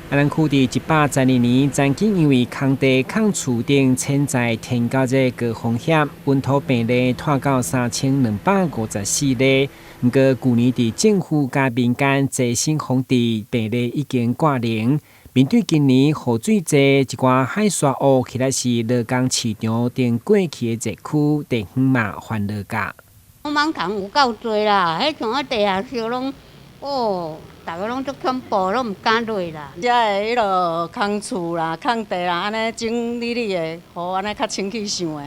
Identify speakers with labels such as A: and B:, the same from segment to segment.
A: 安南区伫112年，曾经因为空地抗厝顶潜在天高热高风险，本土病例拖到3254例。不过，去年伫政府甲民间齐心防治，病例已经挂零。面对今年雨水济，一寡海沙湖起来是乐港市场等过去的热区，地方嘛烦热价。
B: 蠓虫有够多啦，迄像地下室拢大家拢足恐怖，拢唔敢落啦。
C: 遮的迄落空厝啦、空地啦，安尼整理理的，互安尼较清气想的，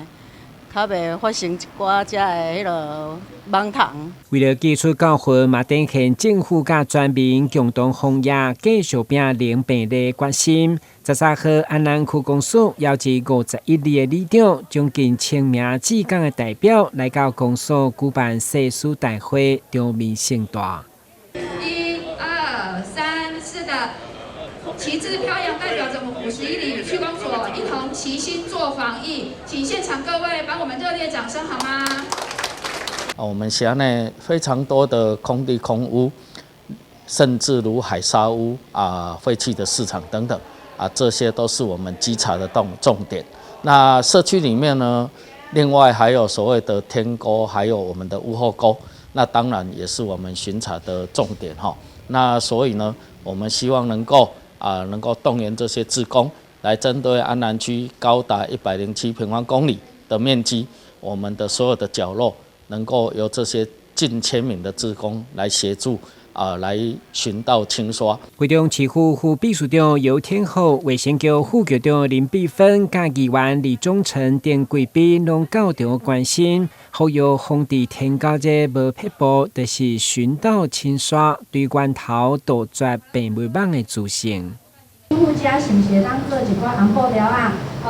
C: 较袂发生一寡遮的迄落蠓虫。
A: 为了基础教育，嘛展现政府甲全民共同防疫，继续拼零病例决心。13号，安南区公所邀集51里的里长，将近1000名志工的代表来到公所举办誓师大会，场面盛大。
D: 旗帜飘扬，代表着我们51里区公所一同齐心做防疫，请现场各位帮我们热烈掌声好吗？
E: 我们辖内非常多的空地空屋，甚至如海沙屋废弃的市场等等这些都是我们稽查的重点。那社区里面呢，另外还有所谓的天沟，还有我们的屋后沟，那当然也是我们巡查的重点哈。那所以呢，我们希望能够动员这些志工来针对安南区高达107平方公里的面积，我们的所有的角落能够由这些近1000名的志工来协助来寻到清刷。
A: 会中市府副秘书长尤天厚、卫生局副局长林碧芬、甲议员李忠诚等贵宾拢到场关心，呼吁防治天高热无撇步，就是寻到清刷，对源头杜绝病媒网的滋生。
F: 户家是不是当做一块红布条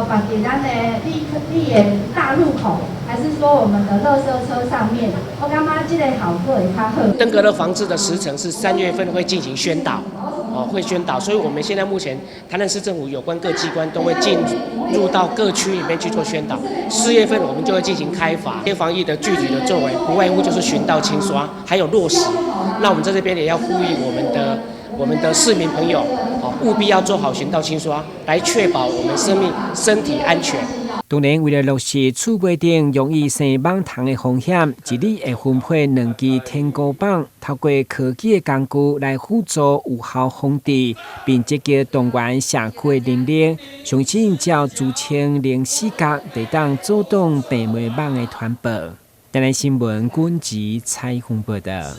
F: 摆在咱的立的大入口，还是说我们的垃圾车上面？我感觉这个好做会较好。
G: 登革热防治的时程是3月份会进行宣导，会宣导，所以我们现在目前台南市政府有关各机关都会进入到各区里面去做宣导。4月份我们就会进行开罚，防疫的具体的作为，不外乎就是巡倒清刷，还有落实。那我们在这边也要呼吁我们的市民朋友，务必要做好巡倒清刷，来确保我们身体安全。
A: 当然，为了落实厝尾顶容易生蠓虫的风险，一里会分配2支天钩棒，透过科技的工具来辅助有效防治，并积极动员社区的能力，相信只要自清零死角，就当阻挡病媒网的传播。台南新闻军集采访报道。